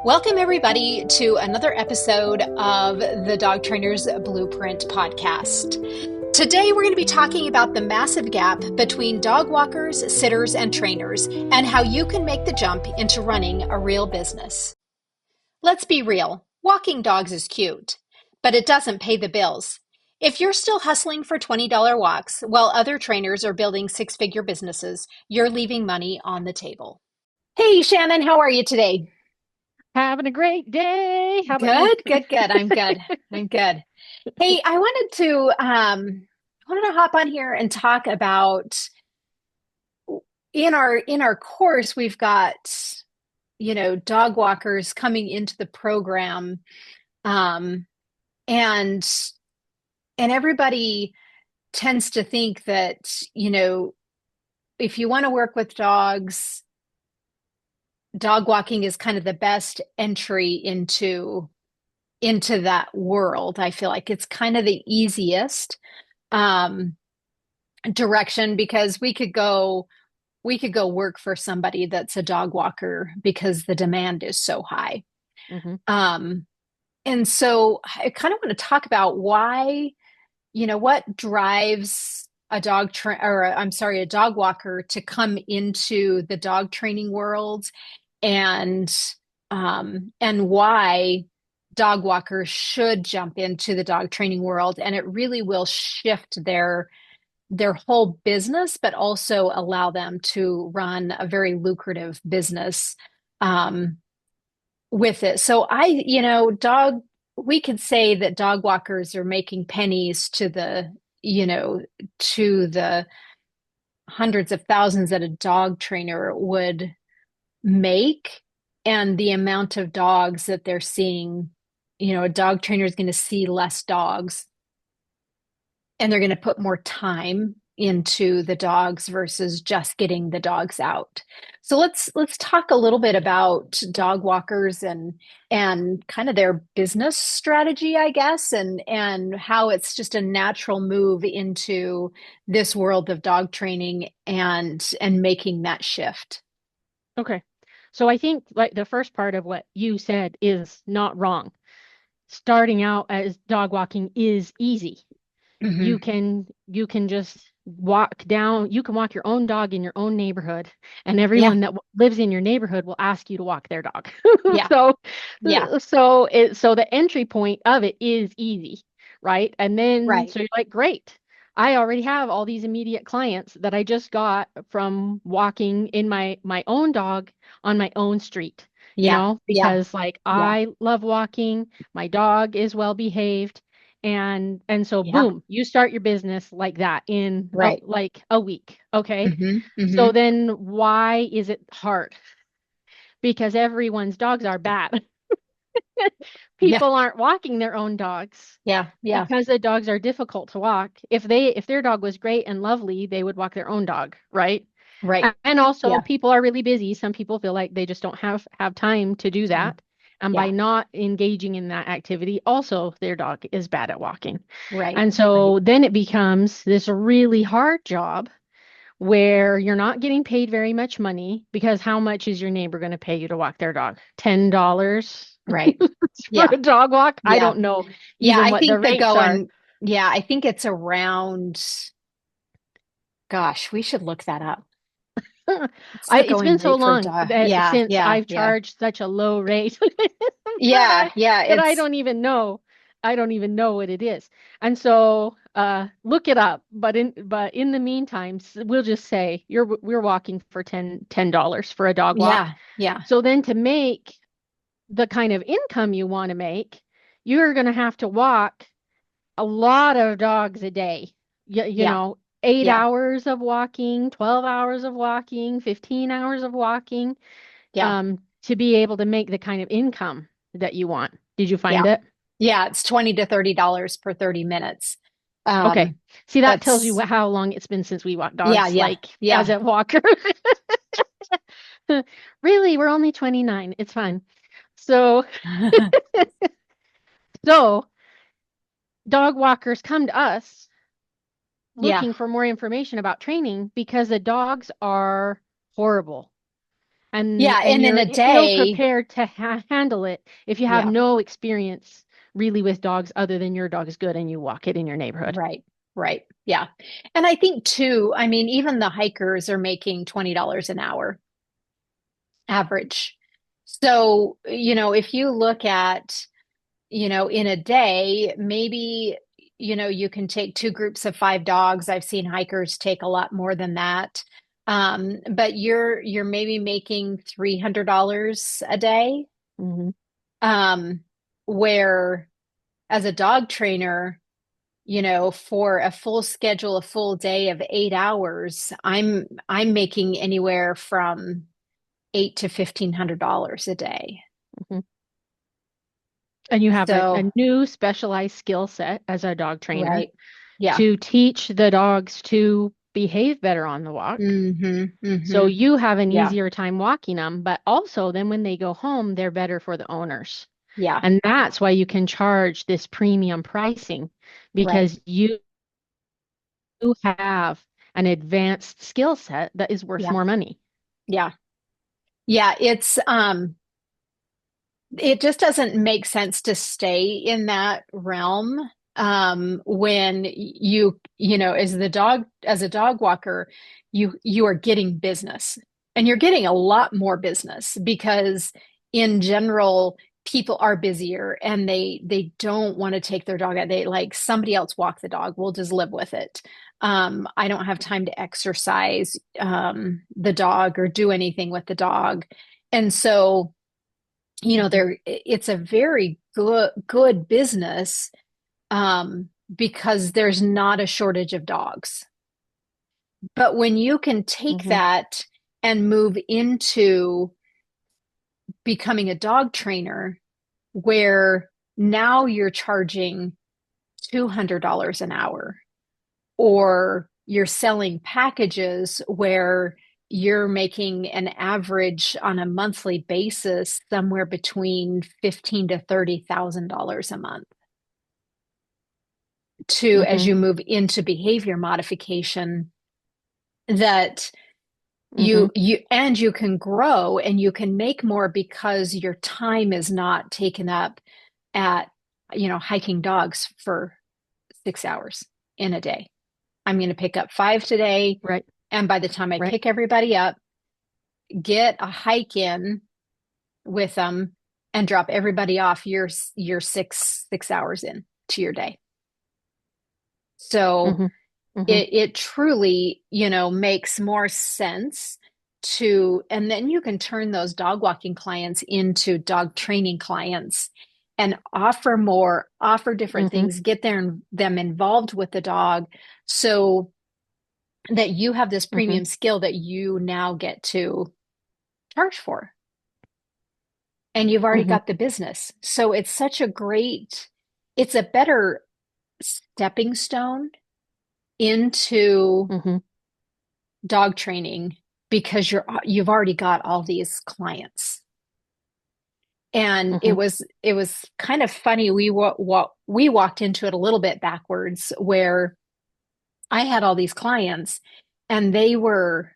Welcome, everybody, to another episode of the Dog Trainer's Blueprint podcast. Today, we're going to be talking about the massive gap between dog walkers, sitters, and trainers, and how you can make the jump into running a real business. Let's be real, walking dogs is cute, but it doesn't pay the bills. If you're still hustling for $20 walks while other trainers are building six-figure businesses, you're leaving money on the table. Hey, Shannon, how are you today? Having a great day. How about you? Good, good, good. I'm good. I'm good. Hey, I wanted to hop on here and talk about in our course we've got dog walkers coming into the program, um and everybody tends to think that if you want to work with dogs, dog walking is kind of the best entry into that world. I feel like it's kind of the easiest um, direction because we could go work for somebody that's a dog walker because the demand is so high. hmm Um, and so I kind of want to talk about why, what drives a dog walker to come into the dog training world, and and why dog walkers should jump into the dog training world, and it really will shift their whole business, but also allow them to run a very lucrative business um, with it. So we could say that dog walkers are making pennies to the hundreds of thousands that a dog trainer would make, and the amount of dogs that they're seeing. A dog trainer is going to see less dogs, and they're going to put more time into the dogs versus just getting the dogs out. So let's talk a little bit about dog walkers and kind of their business strategy, I guess, and how it's just a natural move into this world of dog training and making that shift. Okay. So I think like the first part of what you said is not wrong. Starting out as dog walking is easy. Hmm. You can just you can walk your own dog in your own neighborhood, and Yeah, everyone that lives in your neighborhood will ask you to walk their dog. yeah, So yeah, so the entry point of it is easy, right? And then right. so you're like, great. I already have all these immediate clients that I just got from walking in my own dog on my own street, Yeah, yeah, because like yeah, I love walking, my dog is well behaved, and so yeah, boom, you start your business like that in right. like a week. Okay. Hmm. So Hmm. then why is it hard? Because everyone's dogs are bad. Yeah, People aren't walking their own dogs yeah, yeah, because the dogs are difficult to walk. If their dog was great and lovely, they would walk their own dog, right? right. And also Yeah, people are really busy. Some people feel like they just don't have time to do time. that. And by Yeah, not engaging in that activity, also their dog is bad at walking. right, And right. so then it becomes this really hard job where you're not getting paid very much money, because how much is your neighbor going to pay you to walk their dog? $10 Right. for Yeah. a dog walk? I Yeah. don't know Yeah. even I what the think the rates are. going, yeah, I think it's around, gosh, we should look that up. What's the It's going been so rate for long dog? that Yeah. since Yeah. I've Yeah. charged such a low rate that Yeah. Yeah. I It's, don't even know. I don't even know what it is. And so look it up. But in the meantime, we'll just say we're walking for $10 for a dog walk. yeah. Yeah. So then to make the kind of income you want to make, you're going to have to walk a lot of dogs a day. Yeah. 8 Yeah. hours of walking, 12 hours of walking, 15 hours of walking, Yeah. to be able to make the kind of income that you want. Did you find Yeah. it? Yeah. It's 20 to $30 per 30 minutes. Okay. Um, See, that tells you that's, how long it's been since we walked yeah. dogs, Yeah. like as Yeah. a walker. Really, we're only 29. It's fine. So, so dog walkers come to us Yeah. looking for more information about training because the dogs are horrible. and Yeah, and in you're a ill day, prepared to handle it if you have yeah, no experience really with dogs other than your dog is good and you walk it in your neighborhood. right, right. Yeah. And I think too, I mean, even the hikers are making $20 an hour average. So, if you look at, in a day, maybe, you can take two groups of five dogs. I've seen hikers take a lot more than that. But you're maybe making $300 a day. Hmm. Um, where as a dog trainer, for a full schedule, a full day of 8 hours, I'm making anywhere from eight to $1,500 a day. Hmm. And you have So, a new specialized skill set as a dog trainer right. Yeah. to teach the dogs to behave better on the walk. Mm-hmm. So Mm-hmm. you have an Yeah. easier time walking them, but also then when they go home, they're better for the owners. Yeah. And that's why you can charge this premium pricing Right. because you have an advanced skill set that is worth Yeah. more money. Yeah. Yeah. It just doesn't make sense to stay in that realm when as a dog walker, you are getting business, and you're getting a lot more business because in general people are busier and they don't want to take their dog out. They like somebody else walk the dog, we'll just live with it. I don't have time to exercise the dog or do anything with the dog. And so Hmm. it's a very good business because there's not a shortage of dogs. But when you can take Hmm. that and move into becoming a dog trainer, where now you're charging $200 an hour, or you're selling packages where you're making an average on a monthly basis somewhere between 15 to $30,000 a month, to as Hmm. you move into behavior modification, that Hmm. you can grow and you can make more because your time is not taken up at hiking dogs for 6 hours in a day. I'm going to pick up five today, Right, and by the time I right. pick everybody up, get a hike in with them, and drop everybody off, you're 6 hours in to your day. So Hmm. Hmm. it truly, makes more sense to, and then you can turn those dog walking clients into dog training clients and offer different Hmm. things, get them involved with the dog, so that you have this Hmm. premium skill that you now get to charge for, and you've already Hmm. got the business. So it's a better stepping stone into Hmm. dog training because you've already got all these clients. And it Hmm. was it was kind of funny. We walked into it a little bit backwards, where I had all these clients and they were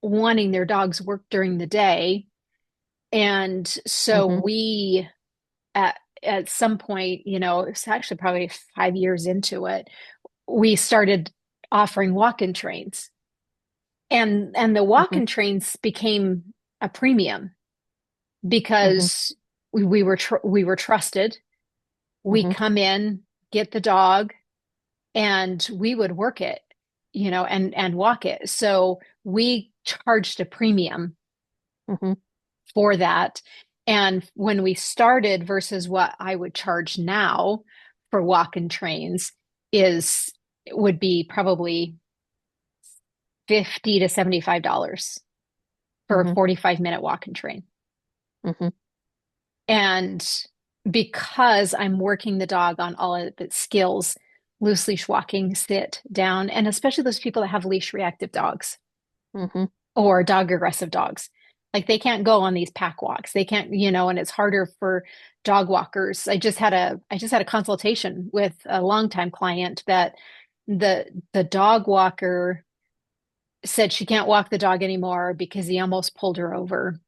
wanting their dogs worked during the day. And so Hmm. we at some point, it's actually probably 5 years into it, we started offering walk-in trains. And the Hmm. walk-in trains became a premium Hmm. because we were trusted. We Hmm. come in, get the dog, and we would work it, and walk it. So we charged a premium Hmm. for that. And when we started versus what I would charge now for walk-in trains is would be probably 50 to $75 for a Hmm. 45-minute walk-in train. Hmm. And because I'm working the dog on all of its skills, loose leash walking, sit down, and especially those people that have leash reactive dogs Hmm. or dog aggressive dogs. Like they can't go on these pack walks. They can't, and it's harder for dog walkers. I just had a consultation with a longtime client that the dog walker said she can't walk the dog anymore because he almost pulled her over.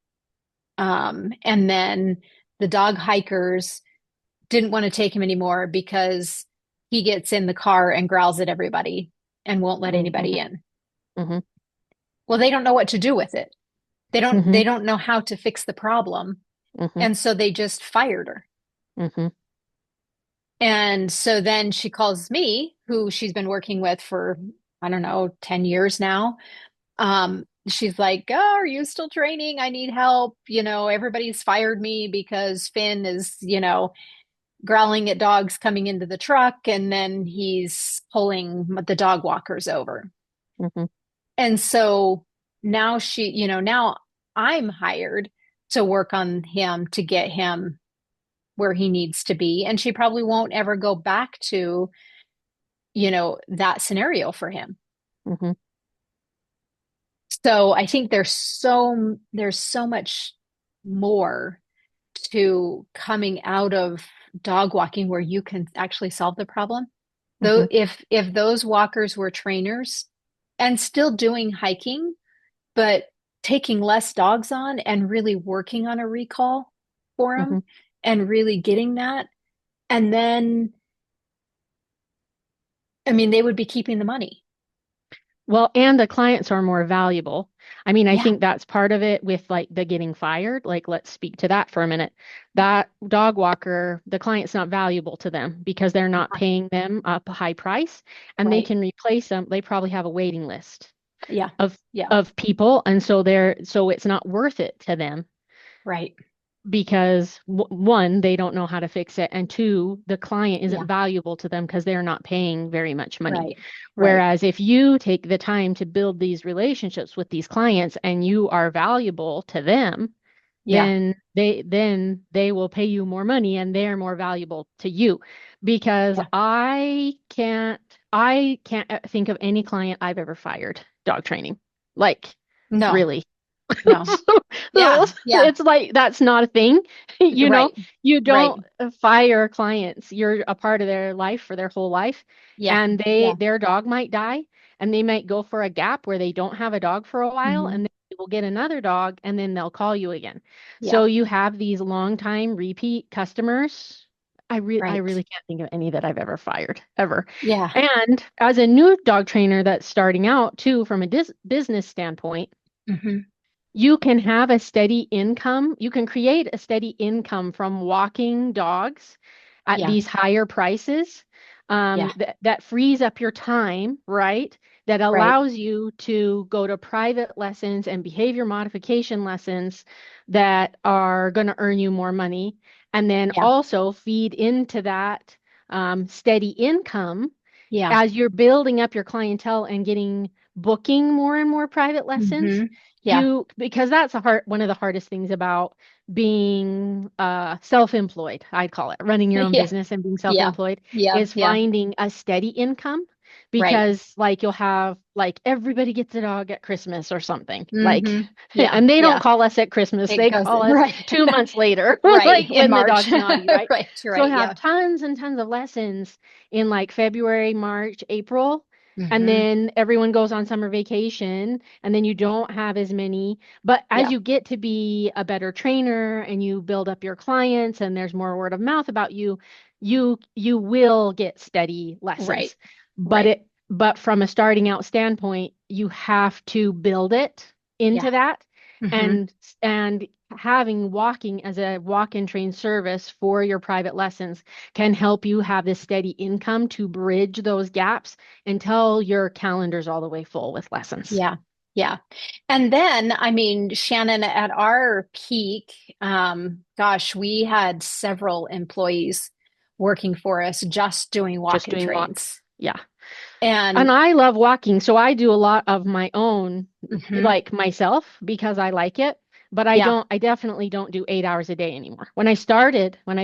And then the dog hikers didn't want to take him anymore because he gets in the car and growls at everybody and won't let Mm-hmm. anybody in. Mm-hmm. Well, they don't know what to do with it. Mm-hmm. They don't know how to fix the problem. Mm-hmm. And so they just fired her. Mm-hmm. And so then she calls me, who she's been working with for, I don't know, 10 years now. She's like, "Oh, are you still training? I need help. Everybody's fired me because Finn is, growling at dogs coming into the truck and then he's pulling the dog walkers over." Mm-hmm. And so now now I'm hired to work on him to get him where he needs to be. And she probably won't ever go back to, that scenario for him. Mm-hmm. So I think there's so much more to coming out of dog walking where you can actually solve the problem. Mm-hmm. Though if those walkers were trainers and still doing hiking, but taking less dogs on and really working on a recall for Mm-hmm. them and really getting that, and then I mean they would be keeping the money. Well, and the clients are more valuable. I mean, I Yeah, think that's part of it with like the getting fired. Like, let's speak to that for a minute. That dog walker, the client's not valuable to them because they're not paying them a high price and they right. can replace them. They probably have a waiting list Yeah, of yeah, of people, and so it's not worth it to them right. because one, they don't know how to fix it, and two, the client isn't Yeah, valuable to them because they're not paying very much money. right, right. Whereas if you take the time to build these relationships with these clients and you are valuable to them, Yeah, then they will pay you more money and they're more valuable to you. Because yeah. I can't think of any client I've ever fired dog training. Like, No, really. no. So, so Yeah, yeah. it's like that's not a thing. You know, Right, you right. don't fire clients. You're a part of their life for their whole life. Yeah, And yeah. their dog might die and they might go for a gap where they don't have a dog for a while Hmm. and then they will get another dog and then they'll call you again. Yeah, So you have these long time repeat customers. I right. really can't think of any that I've ever fired ever. Yeah. And as a new dog trainer that's starting out too, from a business standpoint, Hmm. you can have a steady income. You can create a steady income from walking dogs at Yeah, these higher prices. yeah. That frees up your time, right? That Right. allows you to go to private lessons and behavior modification lessons that are going to earn you more money. And then Yeah, also feed into that steady income yeah. as you're building up your clientele and getting booking more and more private lessons, Hmm. Yeah. you because that's one of the hardest things about being self-employed, I'd call it, running your own Yeah, business and being yeah, self-employed yeah, is yeah. finding a steady income Right. because like you'll have like everybody gets a dog at Christmas or something. Like Hmm. Yeah, and they don't yeah. call us at Christmas, It they goes call us right. 2 months later, Right. like In when the March. dog's naughty, right? Right, So right. have Yeah. tons and tons of lessons in like February, March, April, and Hmm. then everyone goes on summer vacation, and then you don't have as many. But as Yeah. you get to be a better trainer and you build up your clients and there's more word of mouth about you, you will get steady Right. lessons. But Right. from a starting out standpoint, you have to build it Yeah. into that Hmm. and having walking as a walk-in train service for your private lessons can help you have this steady income to bridge those gaps until your calendar's all the way full with lessons. Yeah. Yeah. And then, I mean, Shannon, at our peak, gosh, we had several employees working for us just doing Just walk-in doing walks. trains. Yeah. And And I love walking, so I do a lot of my own, mhm, like myself, because I like it. But yeah, I definitely don't do 8 hours a day anymore. When I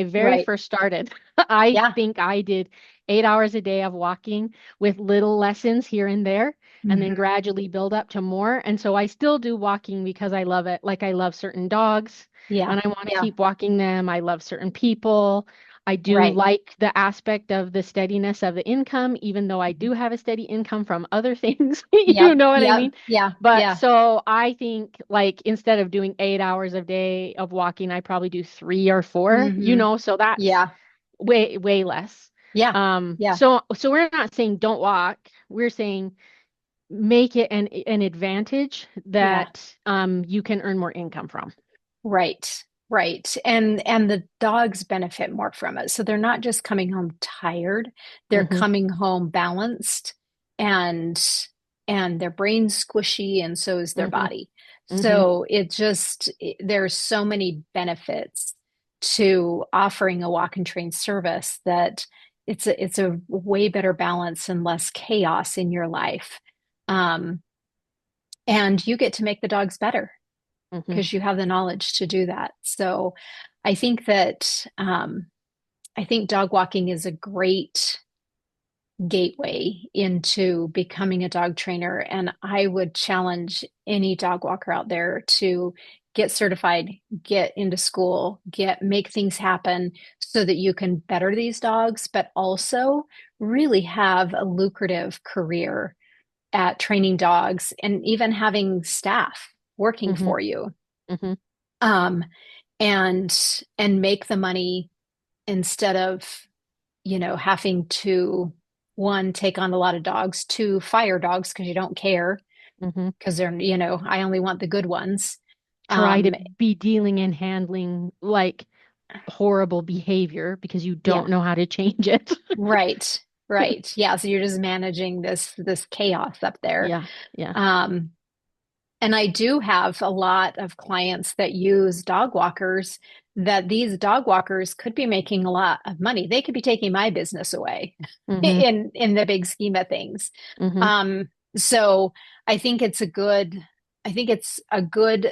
very right. first started, I Yeah. think I did 8 hours a day of walking with little lessons here and there, and then Hmm. gradually build up to more. And so I still do walking because I love it. Like I love certain dogs Yeah. and I want to Yeah. keep walking them. I love certain people. I do Right. like the aspect of the steadiness of the income, even though I do have a steady income from other things. You Yep. know what I Yep. mean? Yeah. But Yeah. so I think like instead of doing 8 hours a day of walking, I probably do 3 or 4, Hmm. so that's Yeah. way less. Yeah. Yeah. So we're not saying don't walk. We're saying make it an advantage Yeah. that you can earn more income from. Right. Right. And the dogs benefit more from it. So they're not just coming home tired, they're Hmm. coming home balanced and and their brain's squishy and so is their Hmm. body. Hmm. So there's so many benefits to offering a walk and train service that it's a way better balance and less chaos in your life. Um, and you get to make the dogs better Hmm. because you have the knowledge to do that. So I think that I think dog walking is a great gateway into becoming a dog trainer. And I would challenge any dog walker out there to get certified, get into school, make things happen so that you can better these dogs, but also really have a lucrative career at training dogs and even having staff working Hmm. for you. Hmm. Um, and and make the money instead of having to one take on a lot of dogs, two fire dogs because you don't care Hmm. because they're I only want the good ones. Try to um be dealing and handling like horrible behavior because you yeah, don't know how to change it. right, right, yeah, so you're just managing this chaos up there. Yeah, yeah. um And I do have a lot of clients that use dog walkers that these dog walkers could be making a lot of money. They could be taking my business away Hmm. in the big scheme of things. Hmm. So I think it's a good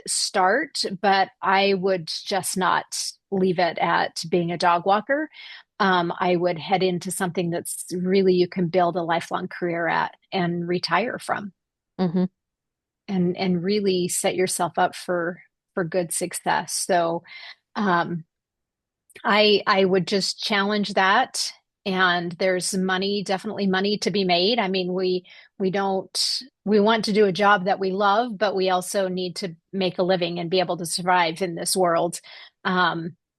start, but I would just not leave it at being a dog walker. I would head into something that's really you can build a lifelong career at and retire from Hmm. and really set yourself up for good success. So um, I would just challenge that. And there's money, definitely money to be made. I mean, we don't we want to do a job that we love, but we also need to make a living and be able to survive in this world.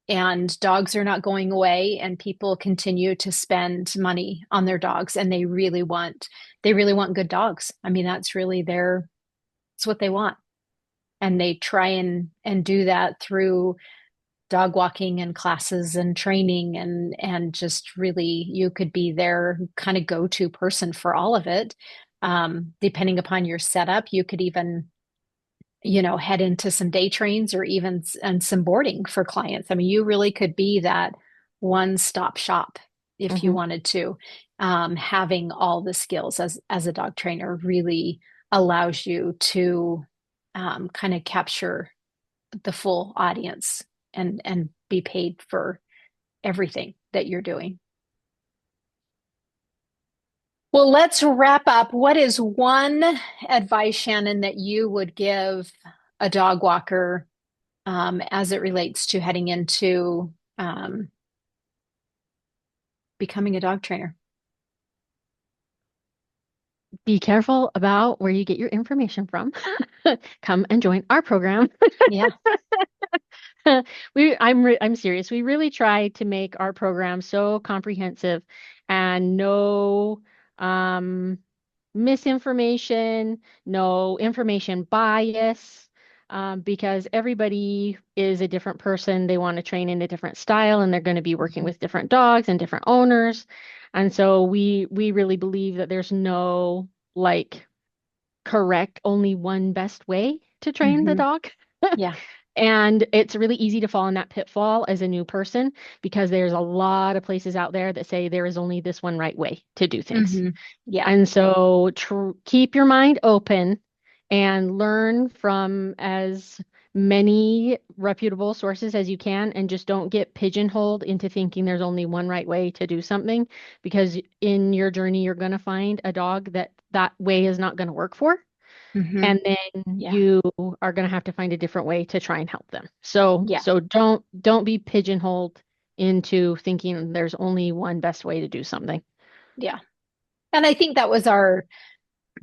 And dogs are not going away, and people continue to spend money on their dogs, and they really want good dogs. I mean, that's really it's what they want. And they try and do that through dog walking and classes and training and just really you could be their kind of go-to person for all of it. Depending upon your setup, you could even head into some day trains or even and some boarding for clients. I mean, you really could be that one-stop shop if you Hmm. wanted to. Having all the skills as a dog trainer really allows you to kind of capture the full audience and be paid for everything that you're doing. Well, let's wrap up. What is one advice, Shannon, that you would give a dog walker as it relates to heading into becoming a dog trainer? Be careful about where you get your information from. Come and join our program. Yeah. I'm serious. We really try to make our program so comprehensive and no um, misinformation, no information bias, because everybody is a different person. They want to train in a different style, and they're going to be working Mhm. with different dogs and different owners. And so we really believe that there's no like correct only one best way to train the Mhm. dog. Yeah. And it's really easy to fall in that pitfall as a new person because there's a lot of places out there that say there is only this one right way to do things. Mhm. Yeah. And so keep your mind open and learn from as many reputable sources as you can, and just don't get pigeonholed into thinking there's only one right way to do something, because in your journey you're going to find a dog that that way is not going to work for, Mhm. and then Yeah. you are going to have to find a different way to try and help them. So Yeah. so don't be pigeonholed into thinking there's only one best way to do something. Yeah. And I think that was our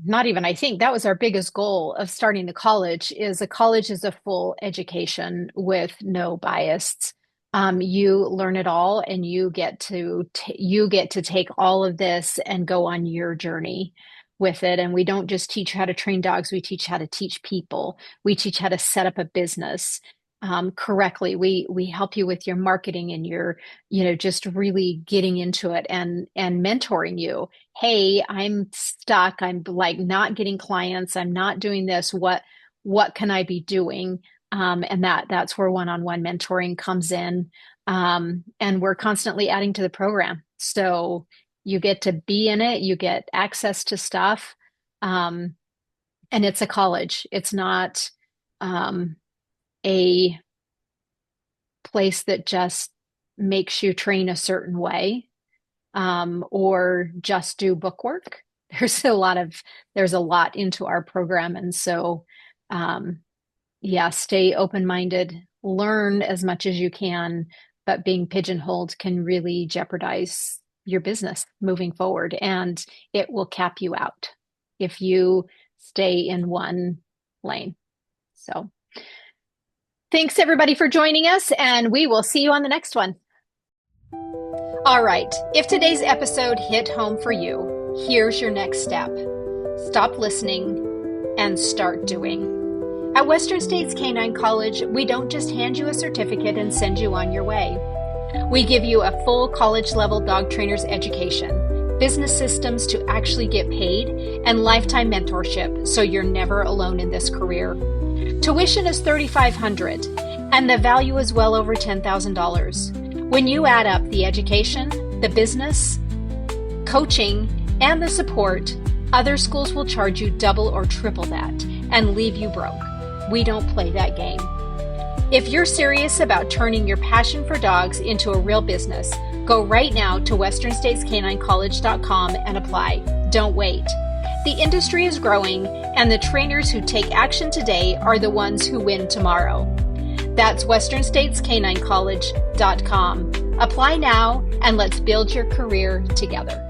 not even I think that was our biggest goal of starting the college is a college is a full education with no bias. You learn it all and you get to take all of this and go on your journey with it. And we don't just teach how to train dogs, we teach how to teach people. We teach how to set up a business correctly. We help you with your marketing and your, just really getting into it and mentoring you. Hey, I'm stuck. I'm like not getting clients. I'm not doing this. What can I be doing? And that's where one-on-one mentoring comes in. And we're constantly adding to the program. So you get to be in it, you get access to stuff. Um, and it's a college. It's not a place that just makes you train a certain way or just do book work. There's a lot into our program, and so yeah, stay open-minded, learn as much as you can, but being pigeonholed can really jeopardize your business moving forward, and it will cap you out if you stay in one lane. So thanks everybody for joining us, and we will see you on the next one. All right, if today's episode hit home for you, here's your next step. Stop listening and start doing. At Western States Canine College, we don't just hand you a certificate and send you on your way. We give you a full college-level dog trainer's education, business systems to actually get paid, and lifetime mentorship so you're never alone in this career. Tuition is $3,500, and the value is well over $10,000. When you add up the education, the business, coaching, and the support, other schools will charge you double or triple that and leave you broke. We don't play that game. If you're serious about turning your passion for dogs into a real business, go right now to westernstatescaninecollege.com and apply. Don't wait. The industry is growing, and the trainers who take action today are the ones who win tomorrow. That's westernstatescaninecollege.com. Apply now, and let's build your career together.